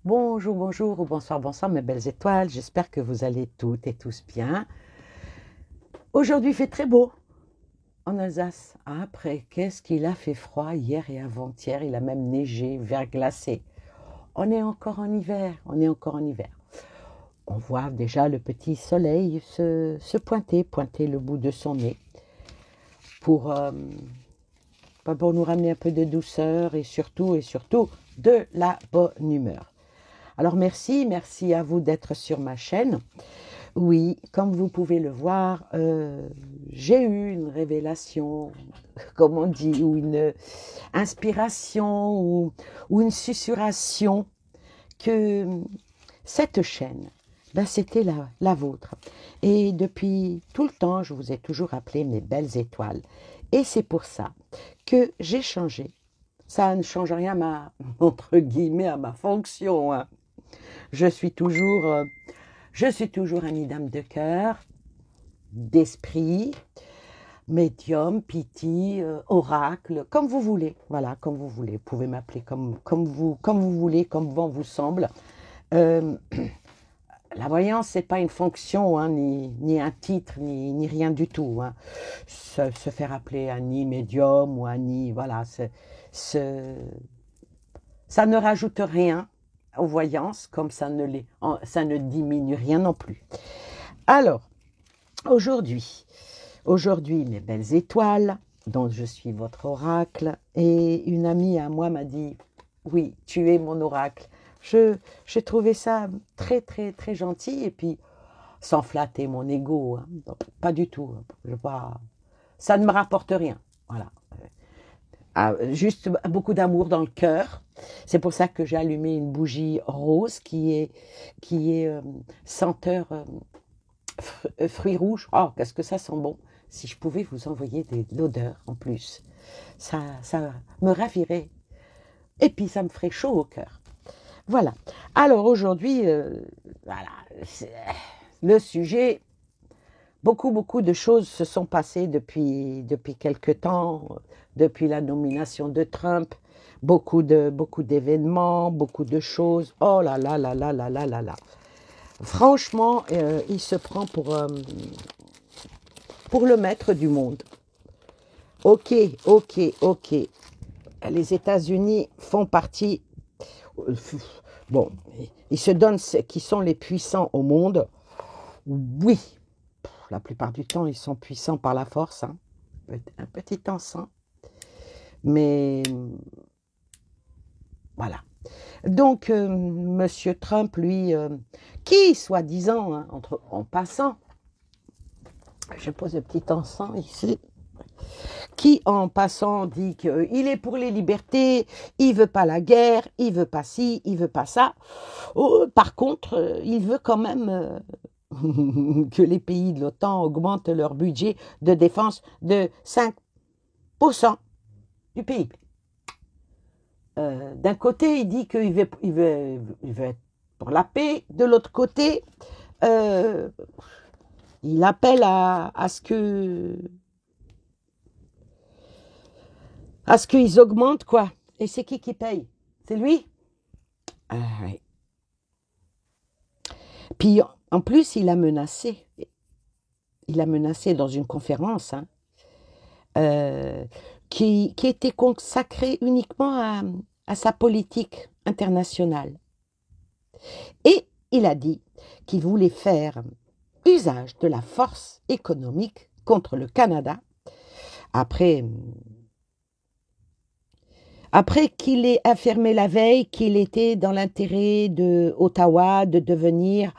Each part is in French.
Bonjour, bonjour ou bonsoir, bonsoir mes belles étoiles. J'espère que vous allez toutes et tous bien. Aujourd'hui, il fait très beau en Alsace. Après, qu'est-ce qu'il a fait froid hier et avant-hier. Il a même neigé, verglacé. On est encore en hiver, on est encore en hiver. On voit déjà le petit soleil pointer le bout de son nez pour, euh, pour nous ramener un peu de douceur et surtout de la bonne humeur. Alors merci à vous d'être sur ma chaîne. Oui, comme vous pouvez le voir, j'ai eu une révélation, comme on dit, ou une inspiration, ou une susurration que cette chaîne, ben, c'était la vôtre. Et depuis tout le temps, je vous ai toujours appelé mes belles étoiles. Et c'est pour ça que j'ai changé. Ça ne change rien à ma, entre guillemets, à ma fonction, hein. Je suis toujours, euh, je suis toujours amie d'âme de cœur, d'esprit, médium, piti, oracle, comme vous voulez. Voilà, comme vous voulez. Vous pouvez m'appeler comme vous voulez, comme bon vous semble. Euh, la voyance, c'est pas une fonction, hein, ni un titre, ni rien du tout, hein. Se faire appeler Annie médium ou Annie, voilà, ça ne rajoute rien aux voyances, comme ça ne diminue rien non plus. Alors, aujourd'hui, mes belles étoiles, dont je suis votre oracle, et une amie à moi m'a dit, oui, tu es mon oracle. J'ai trouvé ça très, très, très gentil, et puis, sans flatter mon ego, hein, pas du tout. Ça ne me rapporte rien. Voilà. Juste beaucoup d'amour dans le cœur. C'est pour ça que j'ai allumé une bougie rose qui est senteur fruits rouges. Oh, qu'est-ce que ça sent bon. Si je pouvais vous envoyer de l'odeur en plus, ça me ravirait. Et puis ça me ferait chaud au cœur. Voilà. Alors aujourd'hui, voilà, le sujet. Beaucoup de choses se sont passées depuis quelque temps, depuis la nomination de Trump. Beaucoup d'événements, beaucoup de choses. Oh là là là là là là là là. Franchement, il se prend pour le maître du monde. Ok, ok, ok. Les États-Unis font partie. Bon, ils se donnent qui sont les puissants au monde. Oui, la plupart du temps, ils sont puissants par la force, hein. Un petit encens. Mais voilà. Donc, Monsieur Trump, lui, qui, soi-disant, hein, en passant, je pose un petit encens ici, qui, en passant, dit qu'il est pour les libertés, il veut pas la guerre, il veut pas ci, il veut pas ça. Oh, par contre, il veut quand même que les pays de l'OTAN augmentent leur budget de défense de 5% du PIB. D'un côté, il dit qu'il veut être pour la paix. De l'autre côté, euh, il appelle à ce qu'ils augmentent, quoi. Et c'est qui paye? C'est lui? Ouais. Puis, en plus, il a menacé. Il a menacé dans une conférence, hein, euh, qui était consacrée uniquement à sa politique internationale. Et il a dit qu'il voulait faire usage de la force économique contre le Canada après, après qu'il ait affirmé la veille qu'il était dans l'intérêt de Ottawa de devenir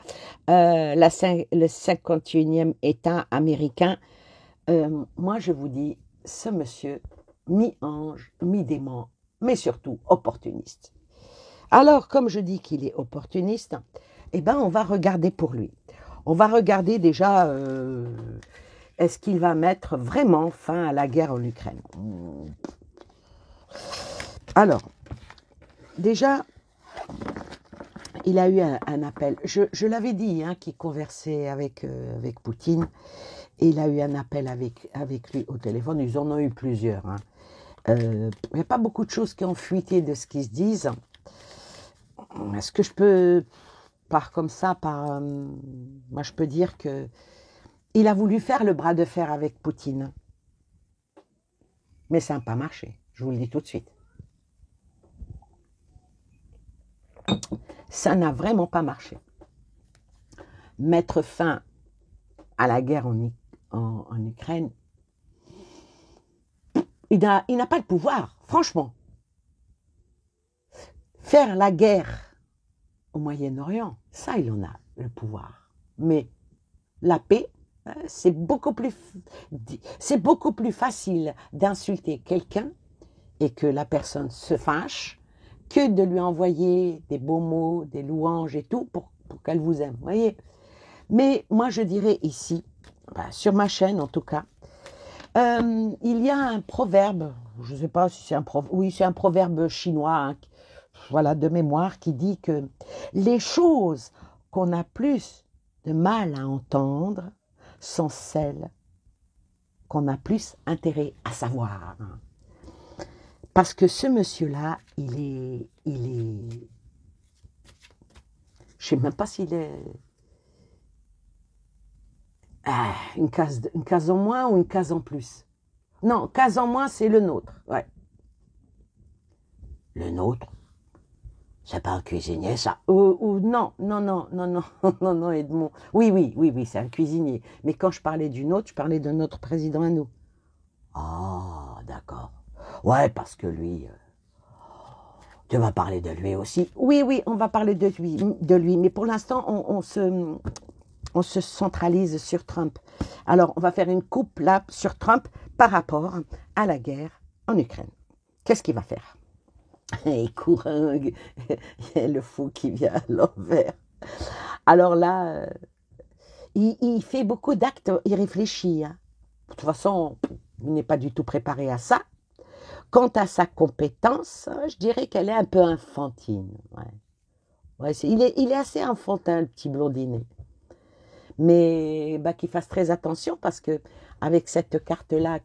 le 51e État américain. Moi, je vous dis, ce monsieur, mi-ange, mi-démon, mais surtout opportuniste. Alors, comme je dis qu'il est opportuniste, eh ben, on va regarder pour lui. On va regarder déjà, est-ce qu'il va mettre vraiment fin à la guerre en Ukraine? Alors, déjà, il a eu un appel. Je l'avais dit, hein, qu'il conversait avec Poutine. Et il a eu un appel avec lui au téléphone. Ils en ont eu plusieurs, hein. Il n'y a pas beaucoup de choses qui ont fuité de ce qu'ils se disent. est-ce que je peux, comme ça, moi je peux dire que il a voulu faire le bras de fer avec Poutine. Mais ça n'a pas marché, je vous le dis tout de suite. Ça n'a vraiment pas marché. Mettre fin à la guerre en Ukraine, il n'a pas le pouvoir, franchement. Faire la guerre au Moyen-Orient, ça, il en a le pouvoir. Mais la paix, c'est beaucoup plus facile d'insulter quelqu'un et que la personne se fâche que de lui envoyer des beaux mots, des louanges et tout pour qu'elle vous aime, voyez. Mais moi, je dirais ici, sur ma chaîne en tout cas, il y a un proverbe, je ne sais pas si c'est un proverbe, oui, c'est un proverbe chinois, hein, voilà, de mémoire, qui dit que les choses qu'on a plus de mal à entendre sont celles qu'on a plus intérêt à savoir. Parce que ce monsieur-là, il est, je ne sais même pas s'il est une case en moins ou une case en plus. Non, case en moins, c'est le nôtre, ouais. Le nôtre, c'est pas un cuisinier, ça. Ou non, non, Edmond. Oui, c'est un cuisinier. Mais quand je parlais du nôtre, je parlais de notre président à nous. Ah, d'accord. Ouais, parce que lui, tu vas parler de lui aussi. Oui, on va parler de lui. Mais pour l'instant, on se centralise sur Trump. Alors, on va faire une coupe là sur Trump par rapport à la guerre en Ukraine. Qu'est-ce qu'il va faire? Il court, le fou qui vient à l'envers. Alors là, il fait beaucoup d'actes, il réfléchit. Hein. De toute façon, il n'est pas du tout préparé à ça. Quant à sa compétence, je dirais qu'elle est un peu infantile. Ouais, il est assez enfantin, le petit blondinet. Mais qu'il fasse très attention parce que avec cette carte-là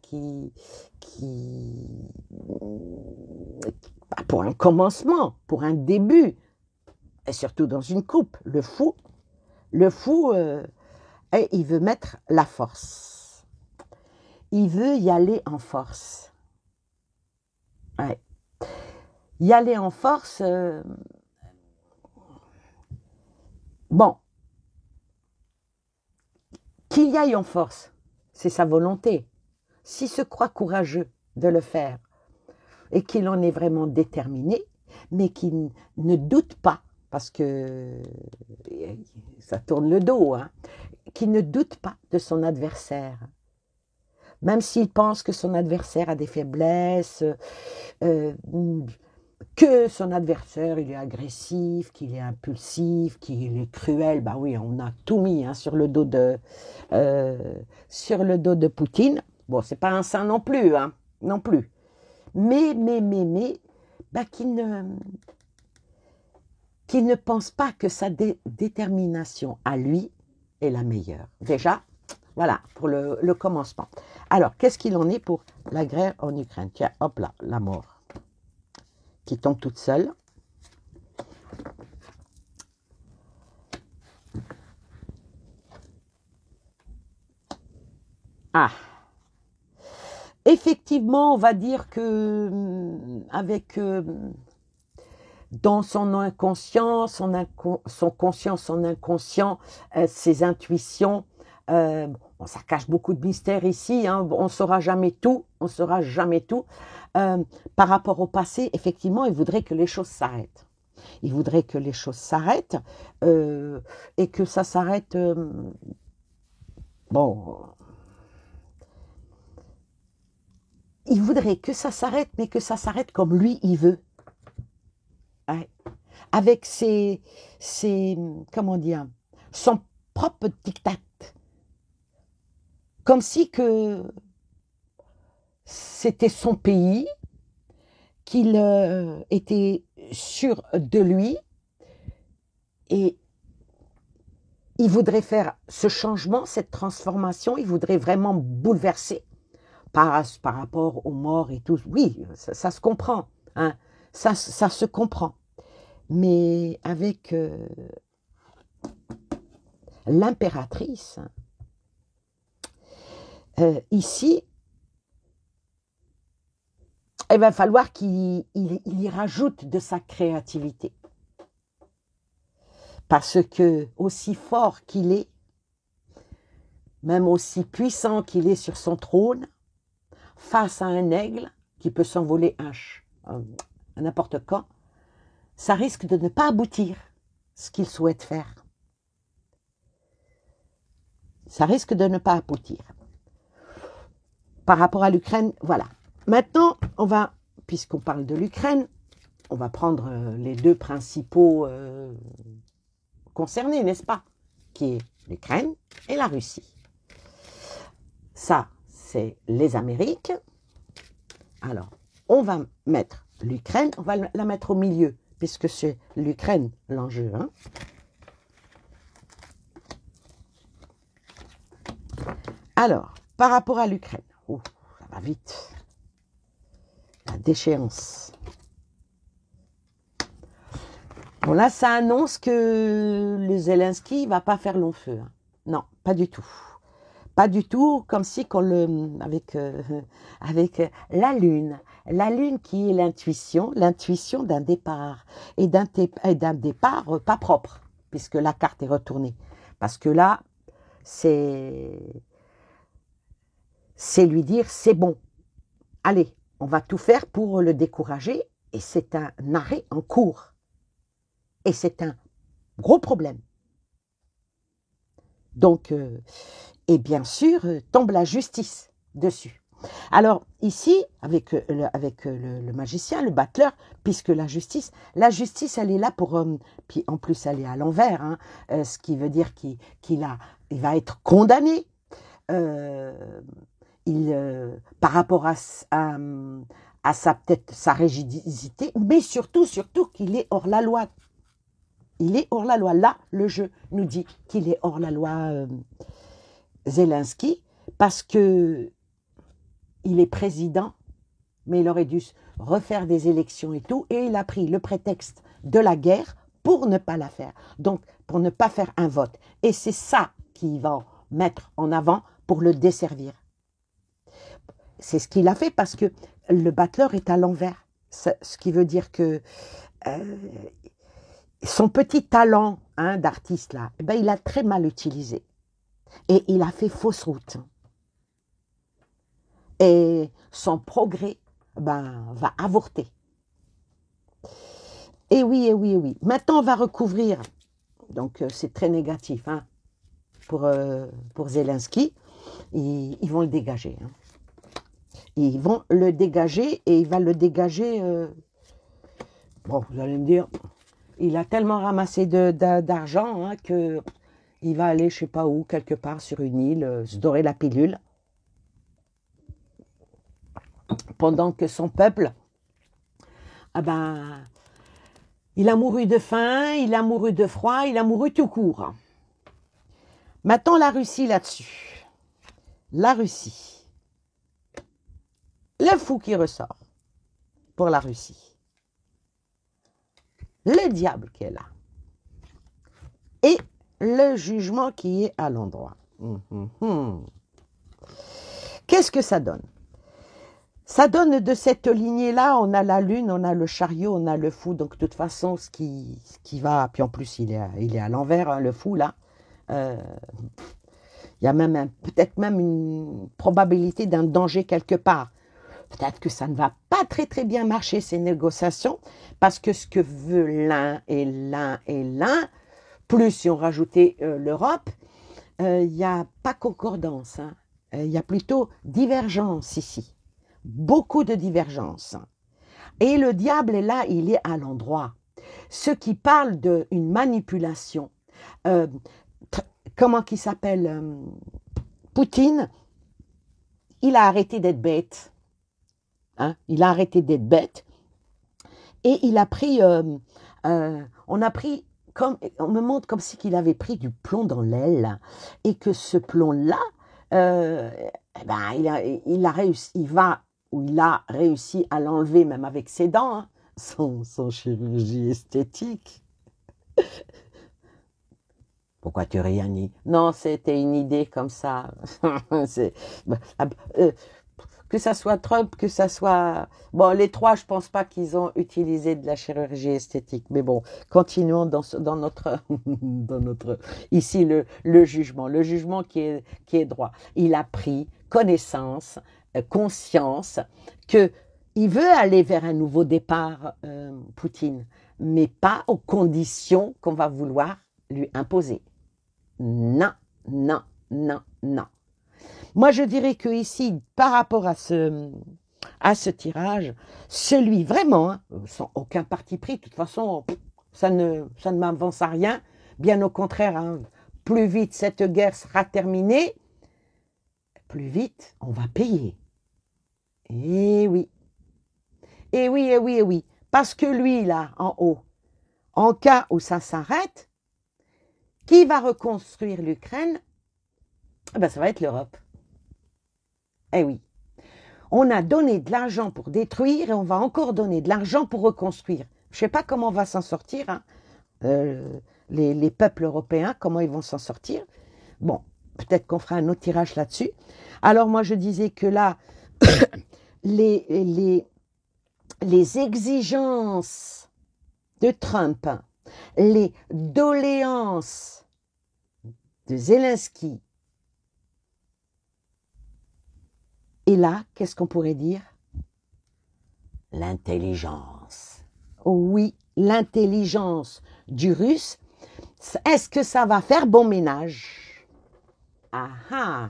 pour un commencement, pour un début, et surtout dans une coupe, le fou, il veut mettre la force. Il veut y aller en force. Ouais. Y aller en force, bon, qu'il y aille en force, c'est sa volonté. S'il se croit courageux de le faire et qu'il en est vraiment déterminé, mais qu'il ne doute pas, parce que ça tourne le dos, hein, qu'il ne doute pas de son adversaire. Même s'il pense que son adversaire a des faiblesses, que son adversaire il est agressif, qu'il est impulsif, qu'il est cruel, oui, on a tout mis hein, sur le dos de Poutine. Bon, c'est pas un saint non plus, hein, non plus. Mais, qu'il ne pense pas que sa détermination à lui est la meilleure. Déjà, voilà, pour le commencement. Alors, qu'est-ce qu'il en est pour la guerre en Ukraine? Tiens, hop là, la mort qui tombe toute seule. Ah, effectivement, on va dire que avec dans son inconscient, son conscient, son inconscient, ses intuitions, ça cache beaucoup de mystères ici, hein, on ne saura jamais tout, par rapport au passé, effectivement, il voudrait que les choses s'arrêtent. Il voudrait que les choses s'arrêtent et que ça s'arrête, il voudrait que ça s'arrête, mais que ça s'arrête comme lui, il veut. Ouais. Avec comment dire, son propre diktat. Comme si que c'était son pays, qu'il était sûr de lui et il voudrait faire ce changement, cette transformation, il voudrait vraiment bouleverser par rapport aux morts et tout. Oui, ça se comprend, hein, ça se comprend. mais avec l'impératrice, ici, il va falloir qu'il y rajoute de sa créativité. Parce que, aussi fort qu'il est, même aussi puissant qu'il est sur son trône, face à un aigle qui peut s'envoler à n'importe quand, ça risque de ne pas aboutir, ce qu'il souhaite faire. Ça risque de ne pas aboutir. Par rapport à l'Ukraine, voilà. Maintenant, on va, puisqu'on parle de l'Ukraine, on va prendre les deux principaux concernés, n'est-ce pas? Qui est l'Ukraine et la Russie. Ça, c'est les Amériques. Alors, on va mettre l'Ukraine, on va la mettre au milieu, puisque c'est l'Ukraine l'enjeu. Hein. Alors, par rapport à l'Ukraine, ça va vite. La déchéance. Bon, là, ça annonce que le Zelensky ne va pas faire long feu. Hein. Non, pas du tout. Pas du tout, comme si avec la lune qui est l'intuition d'un départ, et d'un départ pas propre, puisque la carte est retournée. Parce que là, c'est lui dire, c'est bon, allez, on va tout faire pour le décourager, et c'est un arrêt en cours. Et c'est un gros problème. Donc, et bien sûr, tombe la justice dessus. Alors, ici, avec le magicien, le battleur, puisque la justice, elle est là pour... puis en plus, elle est à l'envers, hein, ce qui veut dire qu'il va être condamné par rapport à peut-être sa rigidité, mais surtout qu'il est hors la loi. Il est hors la loi. Là, le jeu nous dit qu'il est hors la loi Zelensky, parce que il est président, mais il aurait dû refaire des élections et tout, et il a pris le prétexte de la guerre pour ne pas la faire. Donc, pour ne pas faire un vote. Et c'est ça qu'il va mettre en avant pour le desservir. C'est ce qu'il a fait parce que le battleur est à l'envers. Ce qui veut dire que son petit talent d'artiste, là, ben, il a très mal utilisé. Et il a fait fausse route. Et son progrès va avorter. Et oui, et oui, et oui. Maintenant, on va recouvrir. Donc, c'est très négatif pour Zelensky. Ils vont le dégager. Hein. Ils vont le dégager et il va le dégager... bon, vous allez me dire... Il a tellement ramassé d'argent que il va aller, je sais pas où, quelque part sur une île, se dorer la pilule. Pendant que son peuple, il a mouru de faim, il a mouru de froid, il a mouru tout court. Maintenant, la Russie là-dessus. La Russie. Le fou qui ressort pour la Russie. Le diable qui est là. Et le jugement qui est à l'endroit. Qu'est-ce que ça donne? Ça donne de cette lignée-là, on a la lune, on a le chariot, on a le fou. Donc, de toute façon, ce qui va... Puis en plus, il est à l'envers, le fou, là. Il y a même peut-être même une probabilité d'un danger quelque part. Peut-être que ça ne va pas très très bien marcher ces négociations, parce que ce que veut l'un et l'un, plus si on rajoutait l'Europe, il n'y a pas concordance, il y a plutôt divergence ici, beaucoup de divergence. Et le diable est là, il est à l'endroit. Ce qui parle d'une manipulation, comment qu'il s'appelle, Poutine, il a arrêté d'être bête. Il a arrêté d'être bête et il a pris, on me montre comme si qu'il avait pris du plomb dans l'aile et que ce plomb-là, il a réussi à l'enlever même avec ses dents, son chirurgie esthétique. Pourquoi tu ris, Annie? Non, c'était une idée comme ça. Euh, que ça soit Trump, que ça soit... Bon, les trois, je pense pas qu'ils ont utilisé de la chirurgie esthétique. Mais bon, continuons dans notre... dans notre ici, le jugement. Le jugement qui est droit. Il a pris connaissance, conscience, qu'il veut aller vers un nouveau départ, Poutine, mais pas aux conditions qu'on va vouloir lui imposer. Non, non, non, non. Moi, je dirais que ici, par rapport à ce tirage, celui vraiment, hein, sans aucun parti pris, de toute façon, ça ne m'avance à rien. Bien au contraire, hein, plus vite cette guerre sera terminée, plus vite on va payer. Eh oui, eh oui, eh oui, eh oui. Parce que lui, là, en haut, en cas où ça s'arrête, qui va reconstruire l'Ukraine? Eh ben, ça va être l'Europe. Eh oui. On a donné de l'argent pour détruire et on va encore donner de l'argent pour reconstruire. Je ne sais pas comment on va s'en sortir, hein. Les peuples européens, comment ils vont s'en sortir. Bon, peut-être qu'on fera un autre tirage là-dessus. Alors moi, je disais que là, les exigences de Trump, les doléances de Zelensky, et là, qu'est-ce qu'on pourrait dire? L'intelligence. Oui, l'intelligence du Russe. Est-ce que ça va faire bon ménage? Ah ah!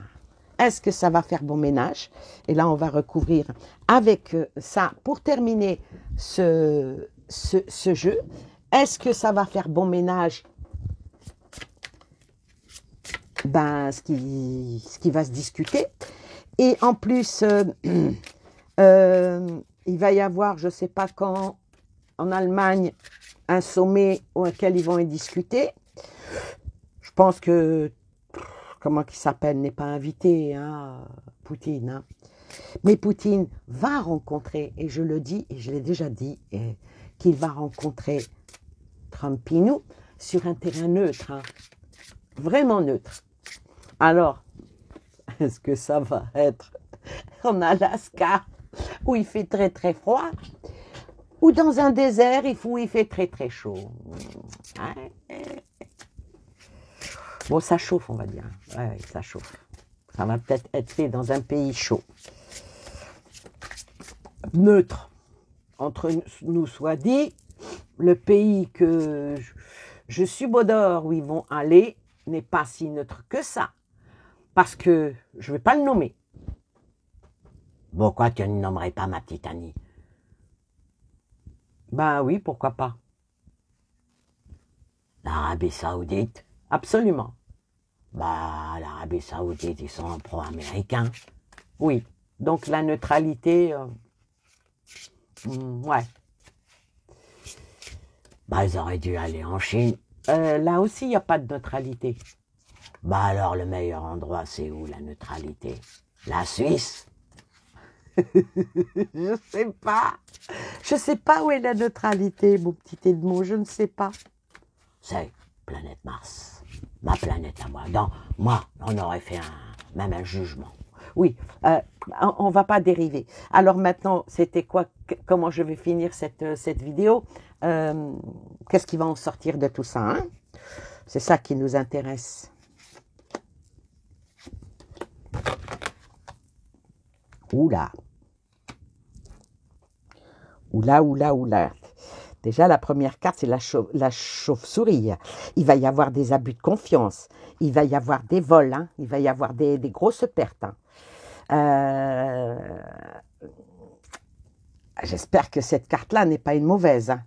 Est-ce que ça va faire bon ménage? Et là, on va recouvrir avec ça, pour terminer ce jeu. Est-ce que ça va faire bon ménage? Ben, ce qui va se discuter. Et en plus, il va y avoir, je ne sais pas quand, en Allemagne, un sommet auquel ils vont y discuter. Je pense que, comment il s'appelle, n'est pas invité, hein, Poutine. Hein. Mais Poutine va rencontrer, et je le dis, et je l'ai déjà dit, qu'il va rencontrer Trumpinou sur un terrain neutre, hein, vraiment neutre. Alors, est-ce que ça va être en Alaska, où il fait très très froid, ou dans un désert où il fait très très chaud? Bon, ça chauffe, on va dire. Ouais, ça chauffe. Ça va peut-être être fait dans un pays chaud. Neutre. Entre nous soit dit, le pays que je subodore où ils vont aller n'est pas si neutre que ça. Parce que je ne vais pas le nommer. Pourquoi tu ne nommerais pas ma petite Annie? Ben oui, pourquoi pas. L'Arabie Saoudite? Absolument. Bah, l'Arabie Saoudite, ils sont pro-américains. Oui. Donc la neutralité, ouais. Bah, ils auraient dû aller en Chine. Là aussi, il n'y a pas de neutralité. Bah alors, le meilleur endroit, c'est où la neutralité? La Suisse? Je sais pas. Je sais pas où est la neutralité, mon petit Edmond, je ne sais pas. C'est planète Mars. Ma planète à moi. Dans moi, on aurait fait même un jugement. Oui, on va pas dériver. Alors maintenant, c'était quoi? Comment je vais finir cette vidéo? Qu'est-ce qui va en sortir de tout ça, hein? C'est ça qui nous intéresse. Oula. Oula, oula, oula. Déjà, la première carte, c'est la chauve-souris. Il va y avoir des abus de confiance. Il va y avoir des vols. Hein. Il va y avoir des grosses pertes. Hein. J'espère que cette carte-là n'est pas une mauvaise. Hein.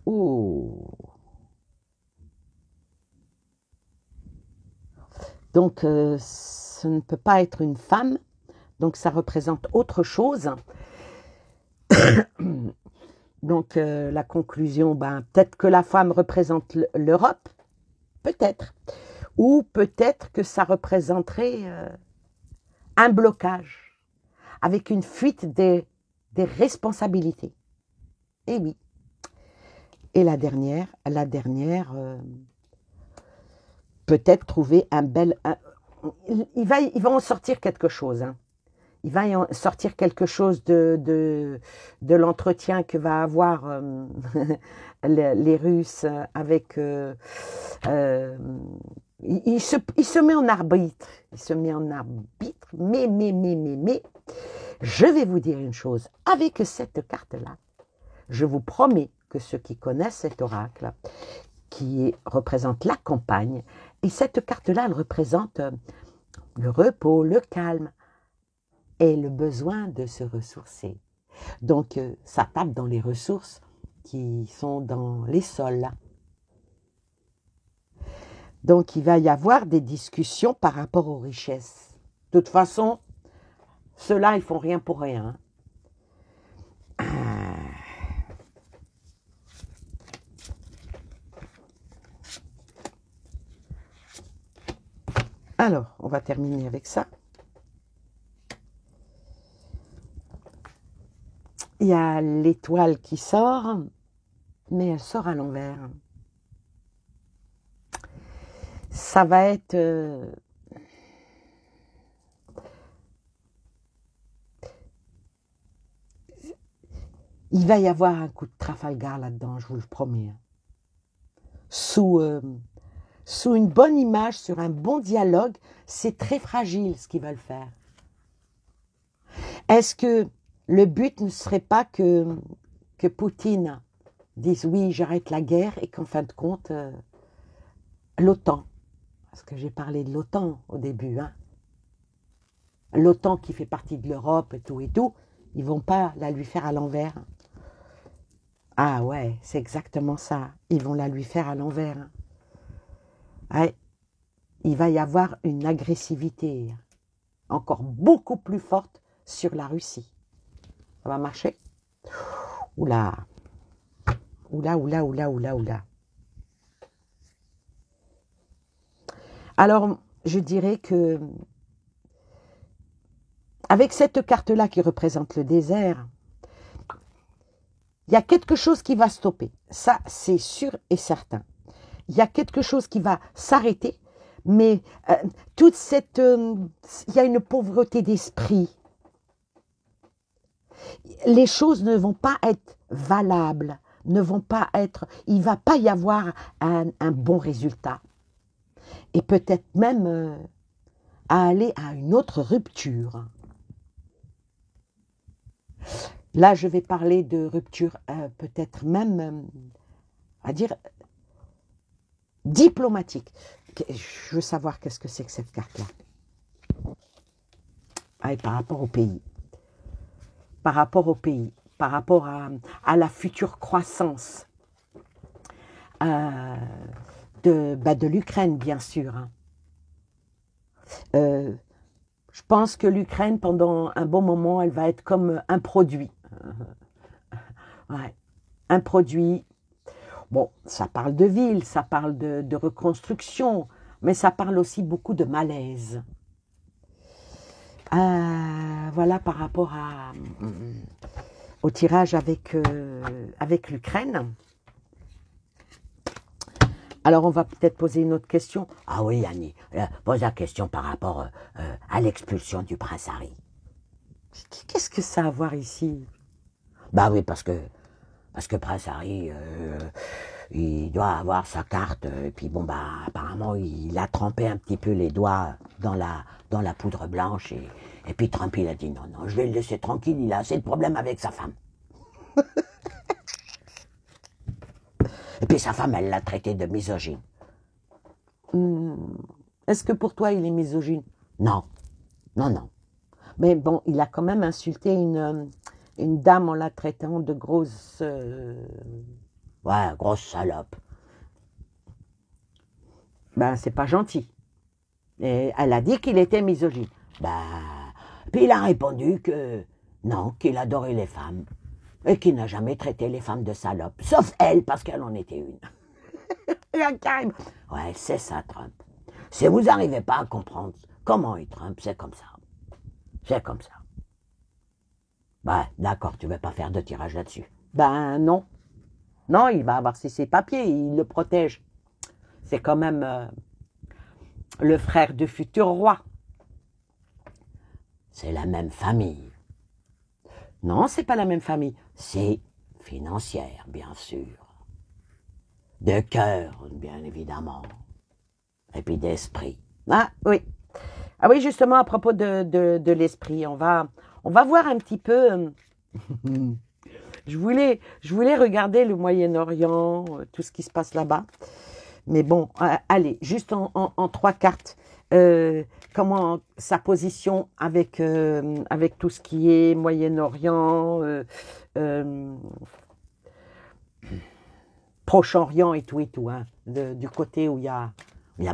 Ouh. Donc, ce ne peut pas être une femme. Donc, ça représente autre chose. Donc, la conclusion, ben, peut-être que la femme représente l'Europe. Peut-être. Ou peut-être que ça représenterait un blocage avec une fuite des des responsabilités. Et oui. Et la dernière, peut-être trouver un bel... il va en sortir quelque chose. Hein. Il va y en sortir quelque chose de l'entretien que va avoir les Russes avec... il se met en arbitre. Il se met en arbitre. Mais, je vais vous dire une chose. Avec cette carte-là, je vous promets que ceux qui connaissent cet oracle, qui représente la campagne, et cette carte-là, elle représente le repos, le calme et le besoin de se ressourcer. Donc, ça tape dans les ressources qui sont dans les sols. Donc, il va y avoir des discussions par rapport aux richesses. De toute façon, ceux-là, ils font rien pour rien. Alors, on va terminer avec ça. Il y a l'étoile qui sort, mais elle sort à l'envers. Ça va être... il va y avoir un coup de Trafalgar là-dedans, je vous le promets. Sous une bonne image, sur un bon dialogue, c'est très fragile ce qu'ils veulent faire. Est-ce que le but ne serait pas que Poutine dise oui, j'arrête la guerre et qu'en fin de compte, l'OTAN, parce que j'ai parlé de l'OTAN au début, hein, l'OTAN qui fait partie de l'Europe et tout, ils vont pas la lui faire à l'envers. Ah ouais, c'est exactement ça, ils vont la lui faire à l'envers. Ouais, il va y avoir une agressivité encore beaucoup plus forte sur la Russie. Ça va marcher? Oula. Oula. Alors, je dirais que avec cette carte-là qui représente le désert, il y a quelque chose qui va stopper. Ça, c'est sûr et certain. Il y a quelque chose qui va s'arrêter, mais toute cette... il y a une pauvreté d'esprit. Les choses ne vont pas être valables, ne vont pas être... il ne va pas y avoir un bon résultat. Et peut-être même à aller à une autre rupture. Là, je vais parler de rupture peut-être même, à dire, diplomatique. Je veux savoir qu'est-ce que c'est que cette carte-là. Ah, et par rapport au pays. Par rapport au pays. Par rapport à la future croissance de l'Ukraine, bien sûr. Hein. Je pense que l'Ukraine, pendant un bon moment, elle va être comme un produit. Ouais, un produit. Bon, ça parle de ville, ça parle de reconstruction, mais ça parle aussi beaucoup de malaise. Voilà par rapport au tirage avec l'Ukraine. Alors, on va peut-être poser une autre question. Ah oui, Annie, pose la question par rapport à l'expulsion du prince Harry. Qu'est-ce que ça a à voir ici? Bah oui, parce que prince Harry, il doit avoir sa carte, et puis bon, bah apparemment, il a trempé un petit peu les doigts dans la poudre blanche, et puis Trump, il a dit non, je vais le laisser tranquille, il a assez de problèmes avec sa femme. Et puis sa femme, elle l'a traité de misogyne. Est-ce que pour toi, il est misogyne? Non. Mais bon, il a quand même insulté une dame en la traitant de grosse... ouais, grosse salope. Ben, c'est pas gentil. Et elle a dit qu'il était misogyne. Ben, puis il a répondu que non, qu'il adorait les femmes. Et qu'il n'a jamais traité les femmes de salopes. Sauf elle, parce qu'elle en était une. Ouais, c'est ça, Trump. Si vous n'arrivez pas à comprendre comment est Trump, c'est comme ça. C'est comme ça. Bah, d'accord, tu veux pas faire de tirage là-dessus. Ben non. Non, il va avoir ses papiers, il le protège. C'est quand même le frère du futur roi. C'est la même famille. Non, c'est pas la même famille. C'est financière, bien sûr. De cœur, bien évidemment. Et puis d'esprit. Ah oui. Ah oui, justement, à propos de l'esprit, on va voir un petit peu. Je voulais regarder le Moyen-Orient, tout ce qui se passe là-bas. Mais bon, allez, juste en trois cartes. Comment sa position avec, avec tout ce qui est Moyen-Orient, Proche-Orient et tout, hein, du côté où il y a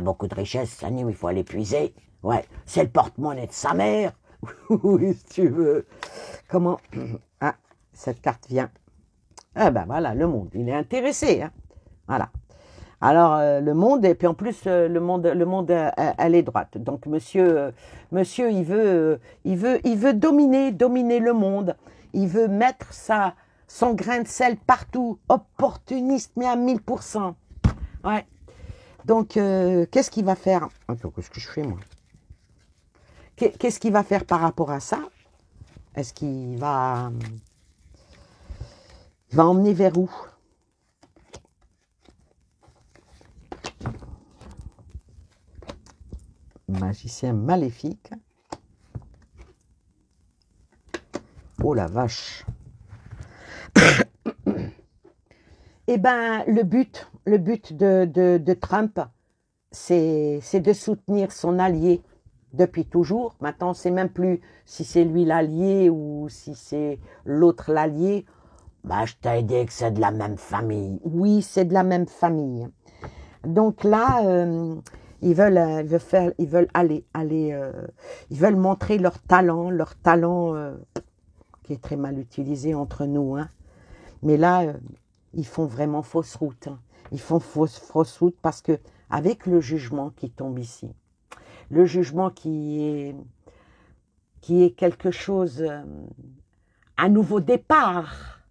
beaucoup de richesses, Sani, où il faut aller puiser. Ouais, c'est le porte-monnaie de sa mère. oui, si tu veux. Comment ah, cette carte vient. Ah ben voilà, le monde, il est intéressé. Hein. Voilà. Alors le monde, et puis en plus le monde, elle est droite. Donc monsieur, il veut dominer le monde. Il veut mettre son grain de sel partout, opportuniste, mais à 1000%. Ouais. Donc qu'est-ce qu'il va faire? Attends, qu'est-ce que je fais moi? Qu'est-ce qu'il va faire par rapport à ça? Est-ce qu'il va emmener vers où? Magicien maléfique. Oh la vache. Eh ben, le but de Trump, c'est de soutenir son allié depuis toujours. Maintenant, on ne sait même plus si c'est lui l'allié ou si c'est l'autre l'allié. Bah, je t'ai dit que c'est de la même famille. Oui, c'est de la même famille. Donc là, ils veulent ils veulent montrer leur talent qui est très mal utilisé entre nous. Hein. Mais là, ils font vraiment fausse route. Hein. Ils font fausse route parce que avec le jugement qui tombe ici, le jugement qui est quelque chose, un nouveau départ,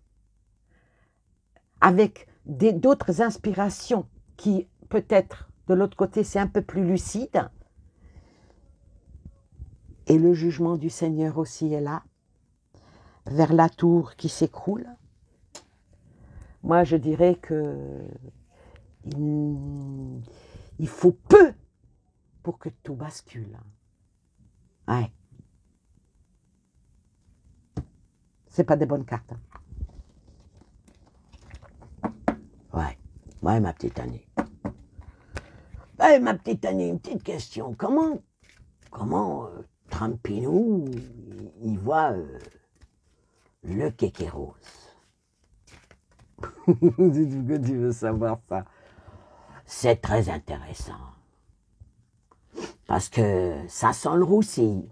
avec d'autres inspirations qui peut-être de l'autre côté c'est un peu plus lucide. Et le jugement du Seigneur aussi est là, vers la tour qui s'écroule. Moi je dirais que il faut peu pour que tout bascule. Ouais. C'est pas des bonnes cartes. Ouais, ma petite Annie. Ouais, ma petite Annie, une petite question. Comment Trumpinou, il voit le Kékéros? Dis-tu que tu veux savoir ça? C'est très intéressant. Parce que ça sent le roussi.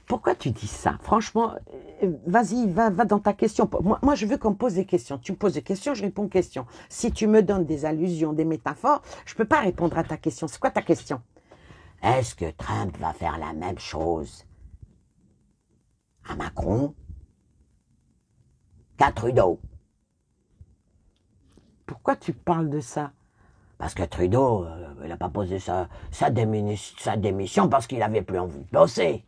Pourquoi tu dis ça? Franchement, vas-y, va dans ta question. Moi, je veux qu'on me pose des questions. Tu me poses des questions, je réponds aux questions. Si tu me donnes des allusions, des métaphores, je ne peux pas répondre à ta question. C'est quoi ta question? Est-ce que Trump va faire la même chose à Macron qu'à Trudeau? Pourquoi tu parles de ça? Parce que Trudeau, il n'a pas posé sa démission parce qu'il n'avait plus envie de bosser.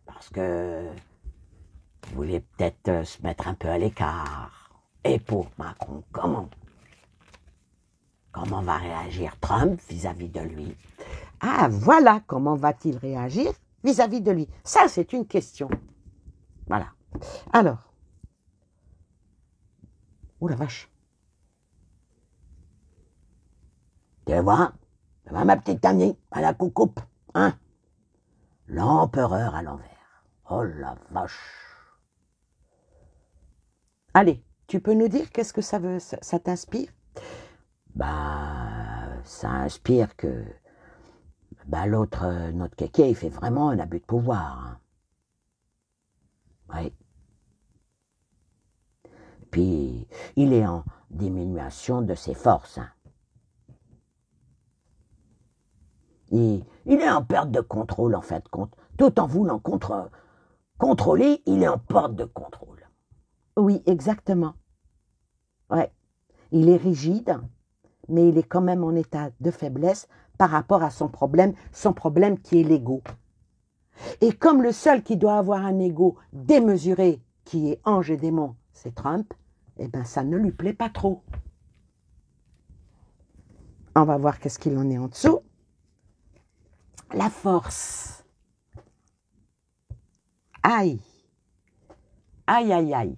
Parce que il voulait peut-être se mettre un peu à l'écart. Et pour Macron, comment va réagir Trump vis-à-vis de lui? Ah, voilà, comment va-t-il réagir vis-à-vis de lui? Ça, c'est une question. Voilà. Alors. Oh la vache. Tu vois ma petite Annie, à la coucoupe, hein? L'empereur à l'envers. Oh la vache. Allez, tu peux nous dire qu'est-ce que ça t'inspire? Ben, ça inspire que l'autre, notre kéké, il fait vraiment un abus de pouvoir. Hein. Oui. Puis, il est en diminution de ses forces. Hein. Il est en perte de contrôle, en fait, Tout en voulant contrôler, il est en porte de contrôle. Oui, exactement. Ouais. Il est rigide, mais il est quand même en état de faiblesse par rapport à son problème qui est l'ego. Et comme le seul qui doit avoir un ego démesuré, qui est ange et démon, c'est Trump, eh bien ça ne lui plaît pas trop. On va voir qu'est-ce qu'il en est en dessous. La force. Aïe. Aïe, aïe, aïe.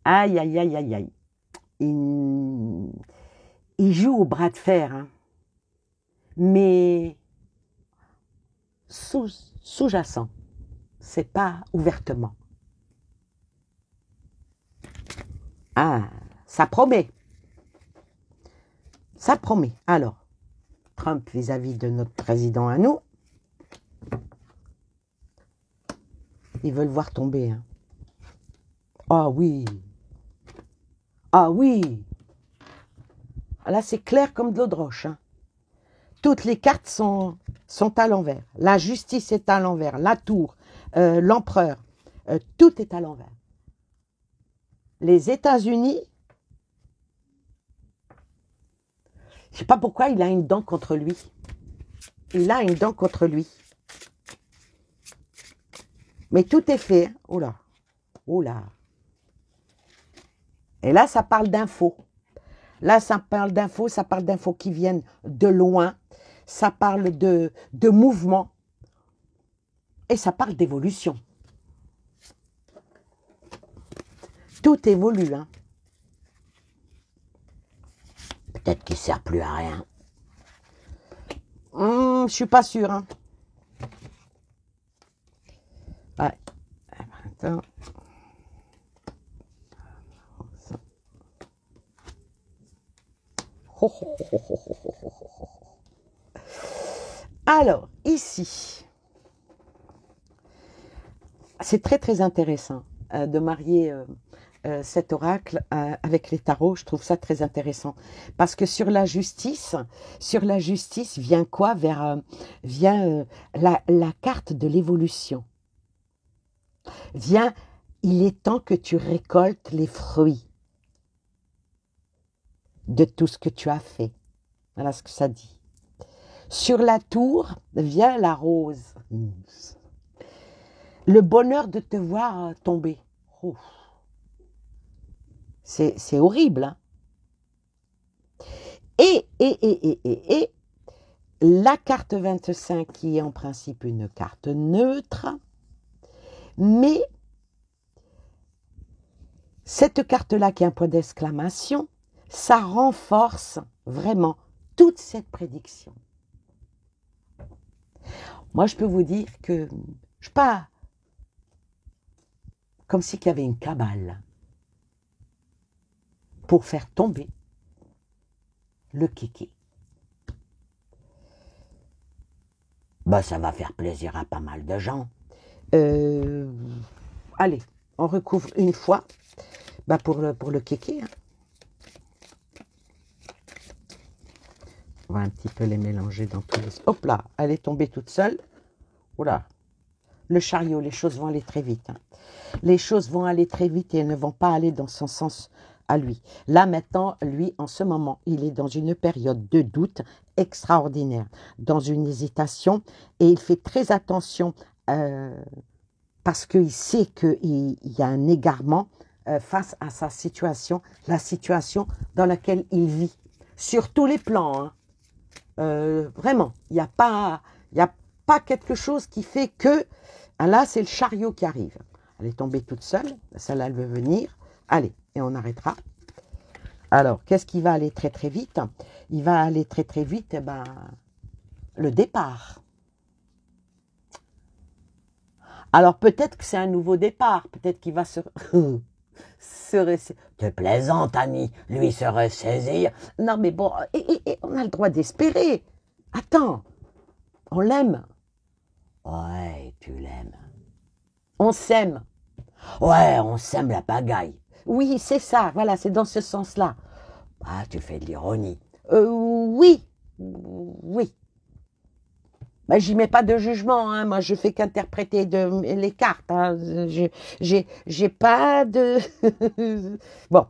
Aïe, aïe, aïe, aïe, aïe. Il joue au bras de fer, hein. Mais sous-jacent. C'est pas ouvertement. Ah, ça promet. Ça promet. Alors, Trump vis-à-vis de notre président à nous, ils veulent voir tomber. Hein. Ah oui. Ah oui. Là, c'est clair comme de l'eau de roche. Hein. Toutes les cartes sont à l'envers. La justice est à l'envers. La tour, l'empereur, tout est à l'envers. Les États-Unis, je ne sais pas pourquoi il a une dent contre lui. Il a une dent contre lui. Mais tout est fait. Hein. Oula. Oula. Et là, ça parle d'infos. Là, ça parle d'infos qui viennent de loin. Ça parle de mouvement. Et ça parle d'évolution. Tout évolue. Hein. Peut-être qu'il ne sert plus à rien. Je suis pas sûre. Hein. Ouais. Attends. Alors, ici, c'est très très intéressant de marier cet oracle avec les tarots. Je trouve ça très intéressant parce que sur la justice vient quoi? Vient la carte de l'évolution. Vient, il est temps que tu récoltes les fruits de tout ce que tu as fait. Voilà ce que ça dit. Sur la tour vient la rose. Le bonheur de te voir tomber. Oh. C'est horrible. Hein? Et la carte 25 qui est en principe une carte neutre, mais cette carte-là qui est un point d'exclamation, ça renforce vraiment toute cette prédiction. Moi, je peux vous dire que je sais pas, comme si il y avait une cabale pour faire tomber le kéké. Bah, ça va faire plaisir à pas mal de gens. Allez, on recouvre une fois pour le kéké. Hein. On va un petit peu les mélanger dans tous les... Hop là, elle est tombée toute seule. Oula, le chariot, les choses vont aller très vite. Hein. Les choses vont aller très vite et elles ne vont pas aller dans son sens à lui. Là maintenant, lui, en ce moment, il est dans une période de doute extraordinaire, dans une hésitation et il fait très attention parce qu'il sait qu'il y a un égarement face à sa situation, la situation dans laquelle il vit, sur tous les plans. Hein. Vraiment, il n'y a pas quelque chose qui fait que... Là, c'est le chariot qui arrive. Elle est tombée toute seule. Celle-là, elle veut venir. Allez, et on arrêtera. Alors, qu'est-ce qui va aller très très vite? Il va aller très très vite, le départ. Alors, peut-être que c'est un nouveau départ. Peut-être qu'il va se ressaisir. Tu plaisantes, Annie. Lui se ressaisir. Non, mais bon, et on a le droit d'espérer. Attends, on l'aime. Ouais, tu l'aimes. On s'aime. Ouais, on s'aime la pagaille. Oui, c'est ça, voilà, c'est dans ce sens-là. Ah, tu fais de l'ironie. Oui, oui. Ben, j'y mets pas de jugement, hein. Moi je fais qu'interpréter les cartes. Hein. J'ai pas de... Bon.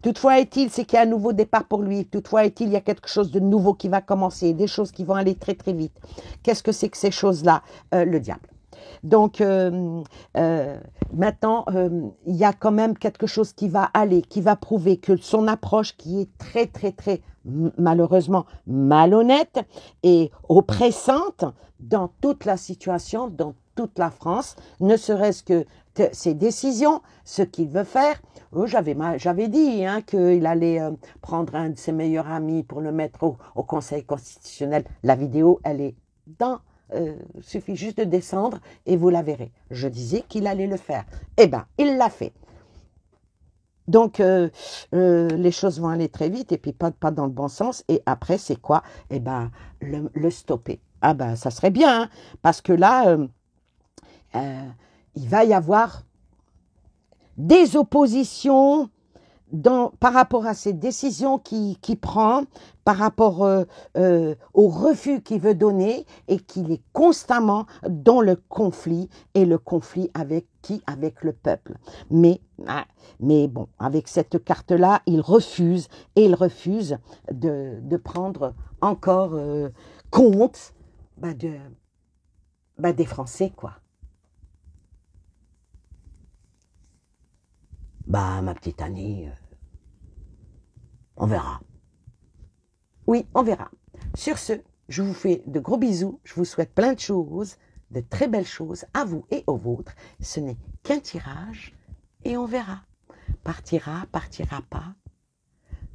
Toutefois est-il, c'est qu'il y a un nouveau départ pour lui. Toutefois est-il, il y a quelque chose de nouveau qui va commencer, des choses qui vont aller très très vite. Qu'est-ce que c'est que ces choses-là? Le diable. Donc maintenant, il y a quand même quelque chose qui va aller, qui va prouver que son approche, qui est très très très malheureusement malhonnête et oppressante dans toute la situation, dans toute la France, ne serait-ce que ses décisions, ce qu'il veut faire. J'avais dit hein, qu'il allait prendre un de ses meilleurs amis pour le mettre au Conseil constitutionnel. La vidéo, elle est dans... suffit juste de descendre et vous la verrez. Je disais qu'il allait le faire. Eh bien, il l'a fait. Donc, les choses vont aller très vite et puis pas dans le bon sens. Et après, c'est quoi? Eh bien, le stopper. Ah ben, ça serait bien, hein, parce que là, il va y avoir des oppositions par rapport à ces décisions qu'il prend, par rapport au refus qu'il veut donner et qu'il est constamment dans le conflit. Et le conflit avec qui? Avec le peuple. Mais bon, avec cette carte-là, il refuse de prendre encore compte des Français, quoi. Bah, ma petite Annie, on verra. Oui, on verra. Sur ce, je vous fais de gros bisous. Je vous souhaite plein de choses, de très belles choses à vous et aux vôtres. Ce n'est qu'un tirage et on verra. Partira, partira pas.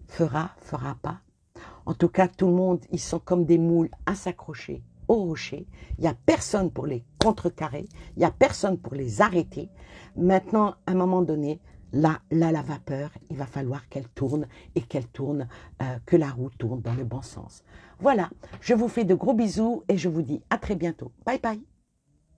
Fera, fera pas. En tout cas, tout le monde, ils sont comme des moules à s'accrocher au rocher. Il n'y a personne pour les contrecarrer. Il n'y a personne pour les arrêter. Maintenant, à un moment donné, là, la vapeur, il va falloir qu'elle tourne et que la roue tourne dans le bon sens. Voilà, je vous fais de gros bisous et je vous dis à très bientôt. Bye bye.